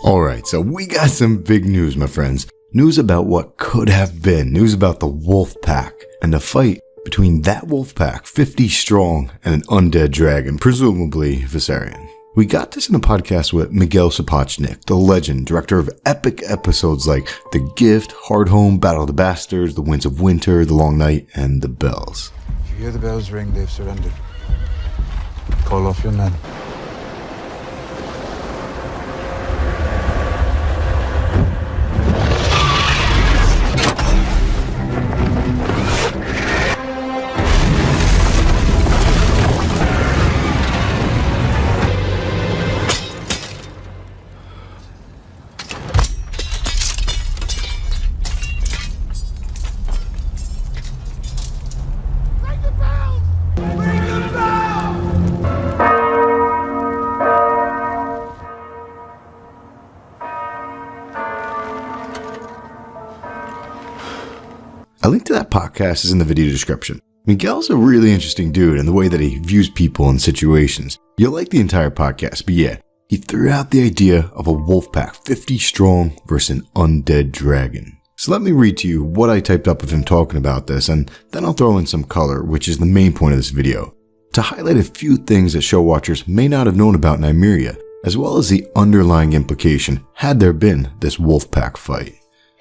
Alright, so we got some big news, my friends. News about what could have been. News about the Wolfpack and the fight between that Wolfpack, 50 strong, and an undead dragon, presumably Viserion. We got this in a podcast with Miguel Sapochnik, the legend, director of epic episodes like The Gift, Hard Home, Battle of the Bastards, The Winds of Winter, The Long Night, and The Bells. If you hear the bells ring, they've surrendered. Call off your men. A link to that podcast is in the video description. Miguel's a really interesting dude in the way that he views people and situations. You'll like the entire podcast, but yeah, he threw out the idea of a Wolfpack 50 strong versus an undead dragon. So let me read to you what I typed up of him talking about this, and then I'll throw in some color, which is the main point of this video, to highlight a few things that show watchers may not have known about Nymeria, as well as the underlying implication had there been this Wolfpack fight.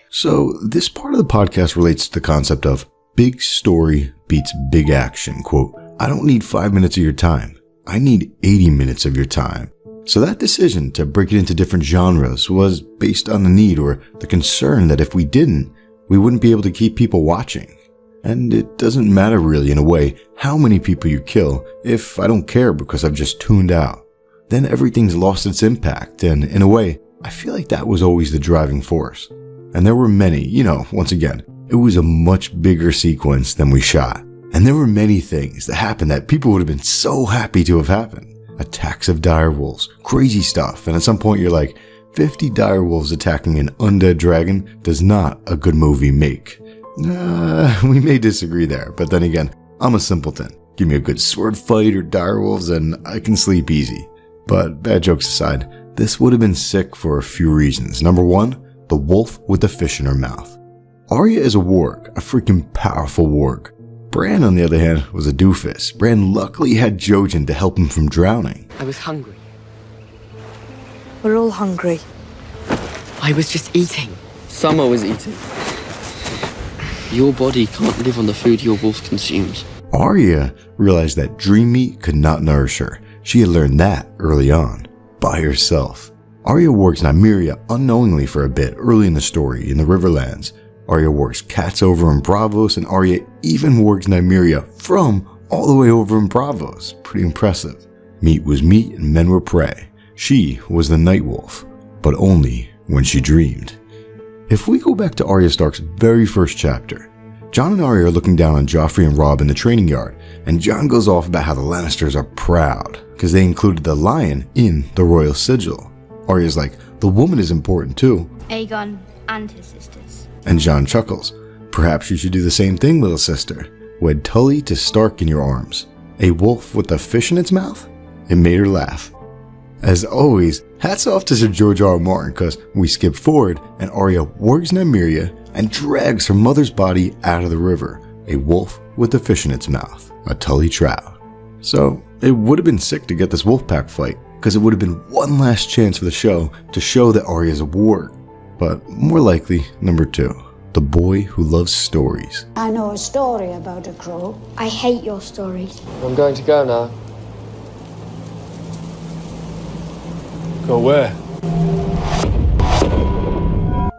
So this part of the podcast relates to the concept of big story beats big action. Quote, I don't need 5 minutes of your time. I need 80 minutes of your time. So that decision to break it into different genres was based on the need or the concern that if we didn't, we wouldn't be able to keep people watching. And it doesn't matter really in a way how many people you kill if I don't care because I've just tuned out. Then everything's lost its impact, and in a way, I feel like that was always the driving force. And there were many, once again, it was a much bigger sequence than we shot. And there were many things that happened that people would have been so happy to have happened. Attacks of direwolves, crazy stuff, and at some point you're like, 50 direwolves attacking an undead dragon does not a good movie make. We may disagree there, but then again, I'm a simpleton. Give me a good sword fight or direwolves and I can sleep easy. But bad jokes aside, this would have been sick for a few reasons. Number one, the wolf with the fish in her mouth. Arya is a warg, a freaking powerful warg. Bran, on the other hand, was a doofus. Bran luckily had Jojen to help him from drowning. I was hungry. We're all hungry. I was just eating. Summer was eating. Your body can't live on the food your wolf consumes. Arya realized that dream meat could not nourish her. She had learned that early on, by herself. Arya wargs Nymeria unknowingly for a bit early in the story in the Riverlands. Arya wargs cats over in Braavos, and Arya even wargs Nymeria from all the way over in Braavos. Pretty impressive. Meat was meat and men were prey. She was the night wolf, but only when she dreamed. If we go back to Arya Stark's very first chapter, Jon and Arya are looking down on Joffrey and Robb in the training yard, and Jon goes off about how the Lannisters are proud because they included the lion in the royal sigil. Arya's like, the woman is important too. Aegon and his sisters. And Jon chuckles. Perhaps you should do the same thing, little sister. Wed Tully to Stark in your arms. A wolf with a fish in its mouth? It made her laugh. As always, hats off to Sir George R. R. Martin because we skip forward and Arya wargs Nymeria and drags her mother's body out of the river. A wolf with a fish in its mouth. A Tully trout. So it would have been sick to get this Wolfpack fight, because it would have been one last chance for the show to show that Arya is a warg. But more likely, number two, the boy who loves stories. I know a story about a crow. I hate your stories. I'm going to go now. Go where?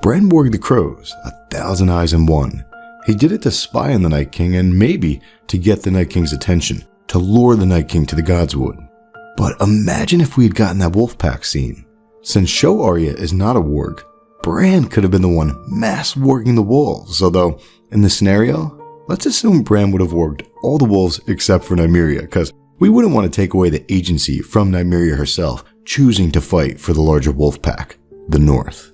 Bran warged the crows, 1,000 eyes in one. He did it to spy on the Night King and maybe to get the Night King's attention, to lure the Night King to the Godswood. But imagine if we had gotten that Wolfpack scene. Since show Arya is not a warg, Bran could have been the one mass warging the wolves, although in this scenario, let's assume Bran would have warged all the wolves except for Nymeria, because we wouldn't want to take away the agency from Nymeria herself choosing to fight for the larger Wolfpack, the North.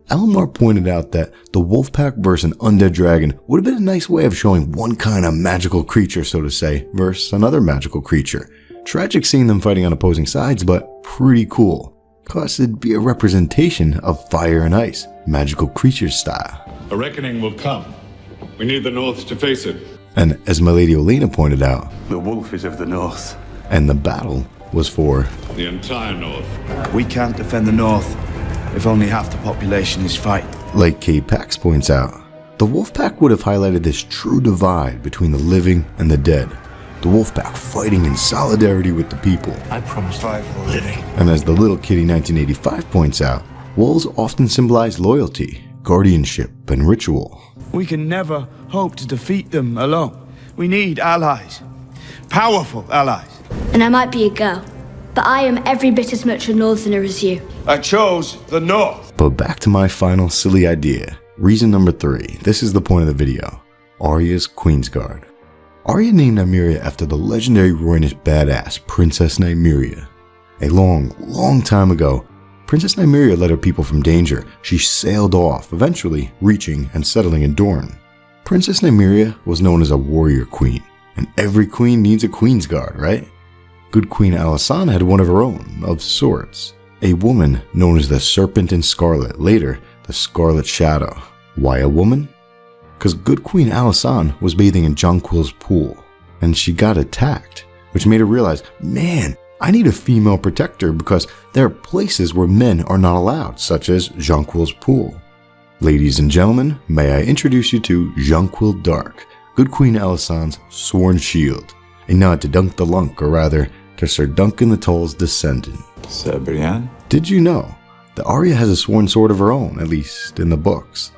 Elmar pointed out that the Wolfpack versus an undead dragon would have been a nice way of showing one kind of magical creature, so to say, versus another magical creature. Tragic seeing them fighting on opposing sides, but pretty cool. cause it'd be a representation of fire and ice, magical creatures style. A reckoning will come. We need the North to face it. And as my lady Olena pointed out, The wolf is of the north. and the battle was for The entire North. We can't defend the north if only half the population is fighting. like Kate Pax points out, the Wolfpack would have highlighted this true divide between the living and the dead. The Wolfpack fighting in solidarity with the people. I promised 5 for living. And as the Little Kitty 1985 points out, wolves often symbolize loyalty, guardianship, and ritual. We can never hope to defeat them alone. We need allies. Powerful allies. And I might be a girl, but I am every bit as much a northerner as you. I chose the north. But back to my final silly idea. Reason number 3. This is the point of the video. Arya's Queensguard. Arya named Nymeria after the legendary Roynish badass Princess Nymeria. A long time ago, Princess Nymeria led her people from danger. She sailed off, eventually reaching and settling in Dorne. Princess Nymeria was known as a warrior queen, and every queen needs a Queensguard, right? Good Queen Alysanne had one of her own, of sorts. A woman known as the Serpent in Scarlet, later the Scarlet Shadow. Why a woman? Because good Queen Alysanne was bathing in Jonquil's pool, and she got attacked, which made her realize, man, I need a female protector because there are places where men are not allowed, such as Jonquil's pool. Ladies and gentlemen, may I introduce you to Jonquil Dark, good Queen Alysanne's sworn shield, a nod to Dunk the Lunk, or rather, to Sir Duncan the Tall's descendant. Sir Brian? Did you know that Arya has a sworn sword of her own, at least in the books?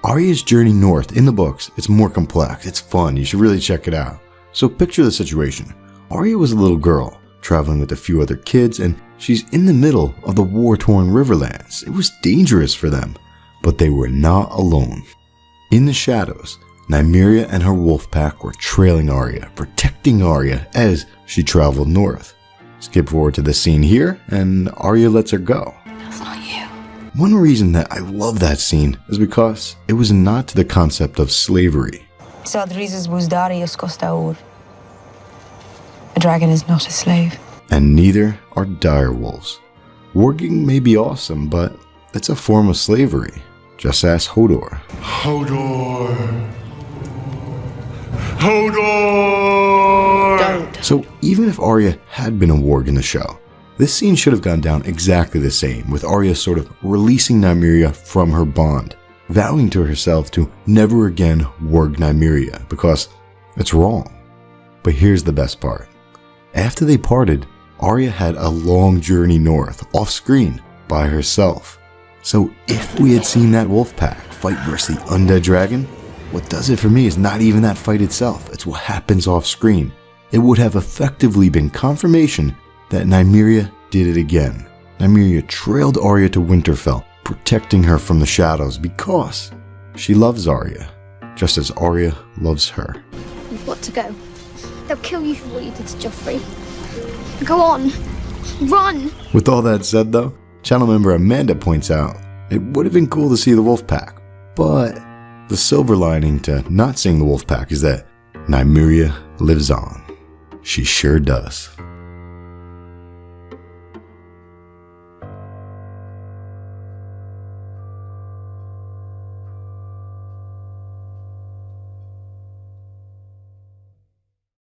Arya's journey north in the books, it's more complex, it's fun, you should really check it out. So picture the situation. Arya was a little girl, traveling with a few other kids, and she's in the middle of the war-torn Riverlands. It was dangerous for them, but they were not alone. In the shadows, Nymeria and her wolf pack were trailing Arya, protecting Arya as she traveled north. Skip forward to this scene here, and Arya lets her go. That's not you. One reason that I love that scene is because it was a nod to the concept of slavery. A dragon is not a slave. And neither are direwolves. Warging may be awesome, but it's a form of slavery. Just ask Hodor. Hodor! Hodor! Don't. So even if Arya had been a warg in the show, this scene should have gone down exactly the same, with Arya sort of releasing Nymeria from her bond, vowing to herself to never again warg Nymeria, because it's wrong. But here's the best part. After they parted, Arya had a long journey north, off-screen, by herself. So if we had seen that wolf pack fight versus the Undead Dragon, what does it for me is not even that fight itself, it's what happens off-screen. It would have effectively been confirmation that Nymeria did it again. Nymeria trailed Arya to Winterfell, protecting her from the shadows because she loves Arya, just as Arya loves her. You've got to go. They'll kill you for what you did to Joffrey. Go on. Run! With all that said though, channel member Amanda points out, it would have been cool to see the wolf pack, but the silver lining to not seeing the wolf pack is that Nymeria lives on. She sure does.